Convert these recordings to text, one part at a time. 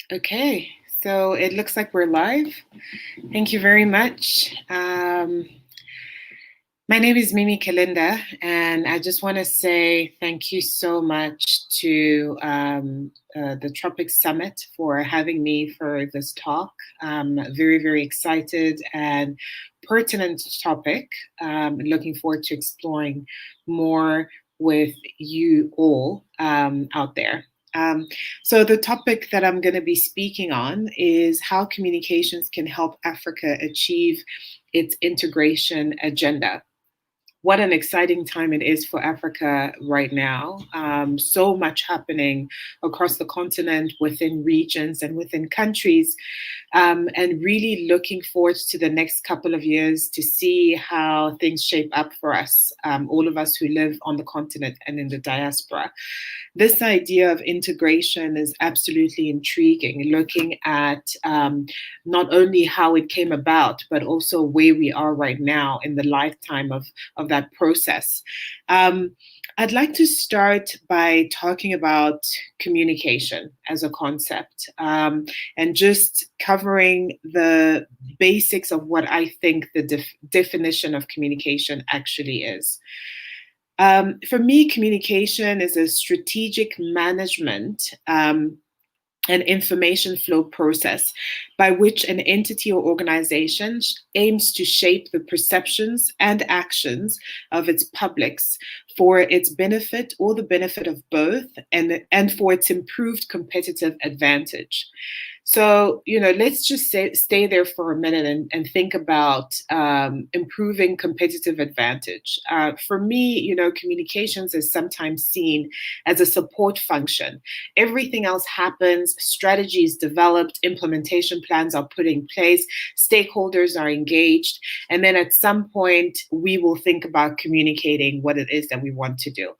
Okay, so it looks like we're live. Thank you very much. My name is Mimi Kalinda, and I just want to say thank you so much to the Tropic Summit for having me for this talk. Very, very excited and pertinent topic. Looking forward to exploring more with you all out there. So the topic that I'm going to be speaking on is how communications can help Africa achieve its integration agenda. What an exciting time it is for Africa right now. So much happening across the continent, within regions and within countries, and really looking forward to the next couple of years to see how things shape up for us, all of us who live on the continent and in the diaspora. This idea of integration is absolutely intriguing, looking at not only how it came about, but also where we are right now in the lifetime of that process. I'd like to start by talking about communication as a concept, and just covering the basics of what I think the definition of communication actually is. For me, communication is a strategic management and information flow process by which an entity or organization aims to shape the perceptions and actions of its publics for its benefit or the benefit of both, and for its improved competitive advantage. So, let's just stay there for a minute and think about improving competitive advantage. For me, communications is sometimes seen as a support function. Everything else happens, strategies developed, implementation plans are put in place, stakeholders are engaged, and then at some point, we will think about communicating what it is that we want to do.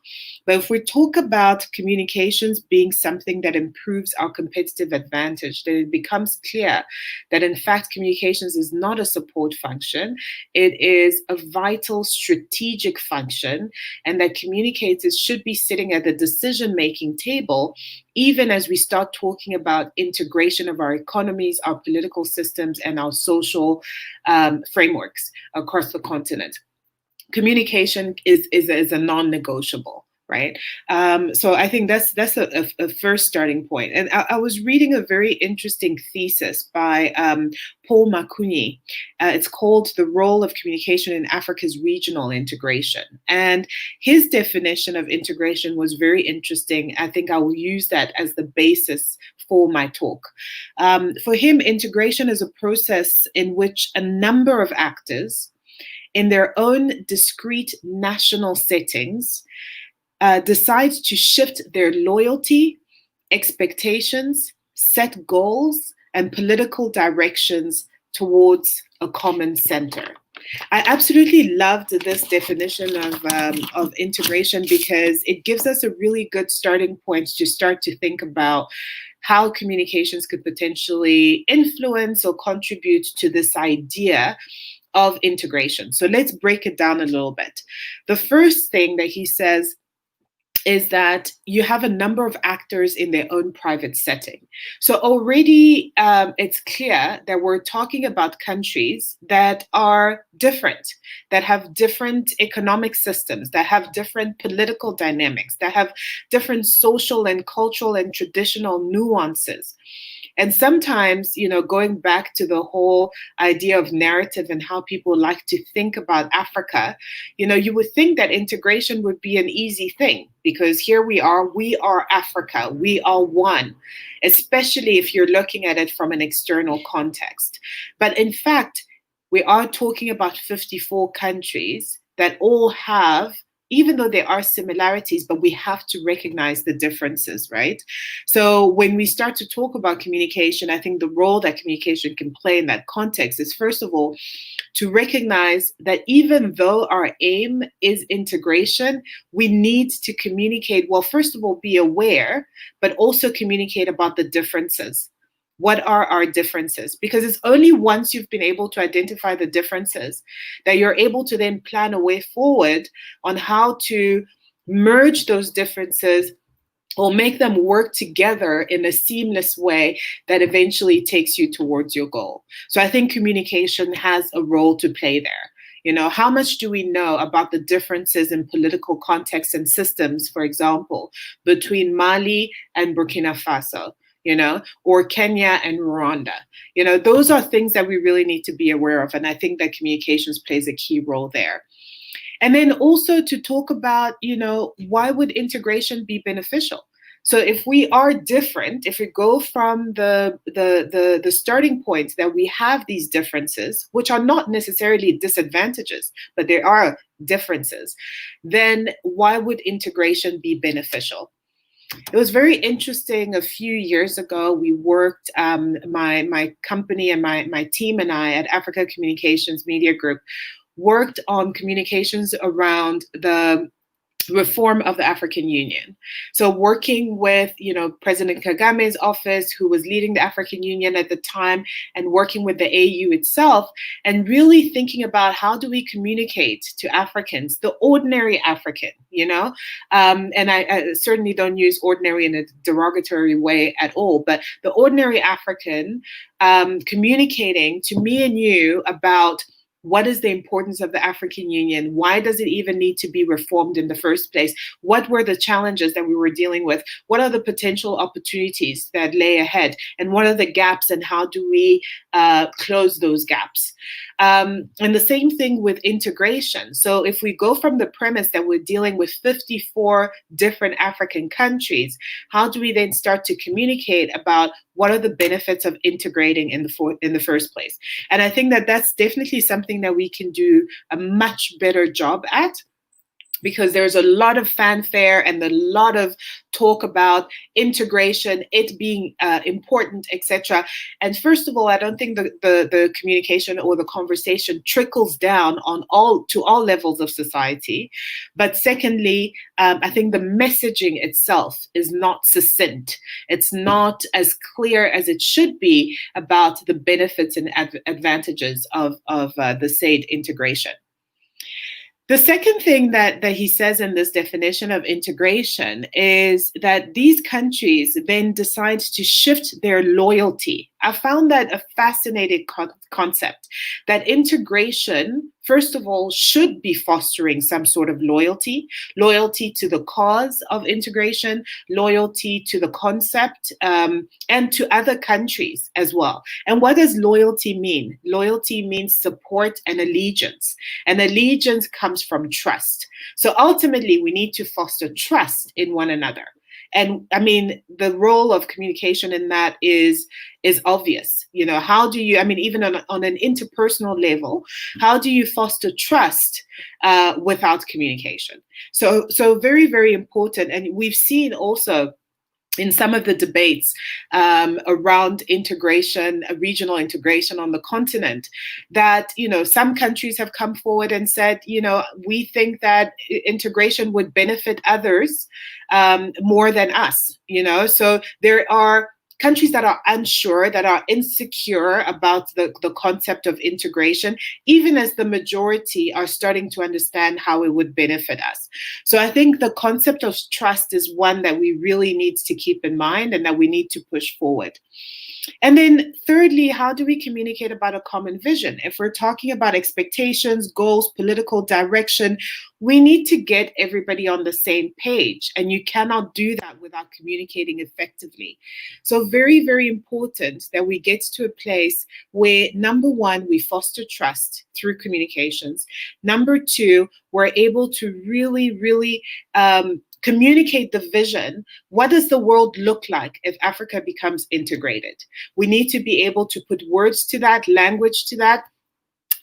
But if we talk about communications being something that improves our competitive advantage, then it becomes clear that in fact communications is not a support function, it is a vital strategic function, and that communicators should be sitting at the decision-making table even as we start talking about integration of our economies, our political systems, and our social frameworks across the continent. Communication is a non-negotiable. Right. So I think that's a first starting point. And I was reading a very interesting thesis by Paul Makuni. It's called The Role of Communication in Africa's Regional Integration. And his definition of integration was very interesting. I think I will use that as the basis for my talk. For him, integration is a process in which a number of actors in their own discrete national settings decide to shift their loyalty, expectations, set goals, and political directions towards a common center. I absolutely loved this definition of integration because it gives us a really good starting point to start to think about how communications could potentially influence or contribute to this idea of integration. So let's break it down a little bit. The first thing that he says is that you have a number of actors in their own private setting. So already it's clear that we're talking about countries that are different, that have different economic systems, that have different political dynamics, that have different social and cultural and traditional nuances. And sometimes, going back to the whole idea of narrative and how people like to think about Africa, you would think that integration would be an easy thing because here we are Africa, we are one, especially if you're looking at it from an external context. But in fact, we are talking about 54 countries that all have, even though there are similarities, but we have to recognize the differences, right? So when we start to talk about communication, I think the role that communication can play in that context is, first of all, to recognize that even though our aim is integration, we need to communicate, well, first of all, be aware, but also communicate about the differences. What are our differences? Because it's only once you've been able to identify the differences that you're able to then plan a way forward on how to merge those differences or make them work together in a seamless way that eventually takes you towards your goal. So I think communication has a role to play there. You know, how much do we know about the differences in political contexts and systems, for example, between Mali and Burkina Faso, you know, or Kenya and Rwanda? You know, those are things that we really need to be aware of. And I think that communications plays a key role there. And then also to talk about, you know, why would integration be beneficial? So if we are different, if we go from the starting point that we have these differences, which are not necessarily disadvantages, but there are differences, then why would integration be beneficial? It was very interesting. A few years ago, we worked, my company and my team and I at Africa Communications Media Group worked on communications around the reform of the African Union. So working with, you know, President Kagame's office, who was leading the African Union at the time, and working with the AU itself, and really thinking about how do we communicate to Africans, the ordinary African, you know? And I certainly don't use ordinary in a derogatory way at all, but the ordinary African communicating to me and you about what is the importance of the African Union? Why does it even need to be reformed in the first place? What were the challenges that we were dealing with? What are the potential opportunities that lay ahead? And what are the gaps, and how do we close those gaps? And the same thing with integration. So if we go from the premise that we're dealing with 54 different African countries, how do we then start to communicate about what are the benefits of integrating in the first place? And I think that that's definitely something that we can do a much better job at, because there's a lot of fanfare and a lot of talk about integration, it being important, etc. And first of all, I don't think the communication or the conversation trickles down to all levels of society. But secondly, I think the messaging itself is not succinct. It's not as clear as it should be about the benefits and advantages of the said integration. The second thing that he says in this definition of integration is that these countries then decide to shift their loyalty. I found that a fascinating concept, that integration, first of all, should be fostering some sort of loyalty to the cause of integration, loyalty to the concept, and to other countries as well. And what does loyalty mean? Loyalty means support and allegiance. And allegiance comes from trust. So ultimately, we need to foster trust in one another. And I mean, the role of communication in that is obvious. You know, how do you, I mean, even on an interpersonal level, how do you foster trust without communication? So very, very important. And we've seen also in some of the debates around integration, regional integration on the continent, that, you know, some countries have come forward and said, you know, we think that integration would benefit others more than us, you know. So there are countries that are unsure, that are insecure about the concept of integration, even as the majority are starting to understand how it would benefit us. So I think the concept of trust is one that we really need to keep in mind and that we need to push forward. And then thirdly, how do we communicate about a common vision? If we're talking about expectations, goals, political direction, we need to get everybody on the same page. And you cannot do that without communicating effectively. So very, very important that we get to a place where, number one, we foster trust through communications. Number two, we're able to really, really communicate the vision. What does the world look like if Africa becomes integrated? We need to be able to put words to that, language to that,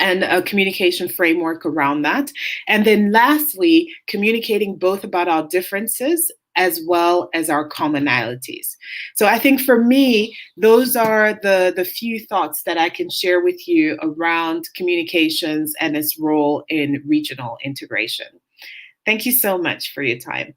and a communication framework around that. And then lastly, communicating both about our differences as well as our commonalities. So I think for me, those are the few thoughts that I can share with you around communications and its role in regional integration. Thank you so much for your time.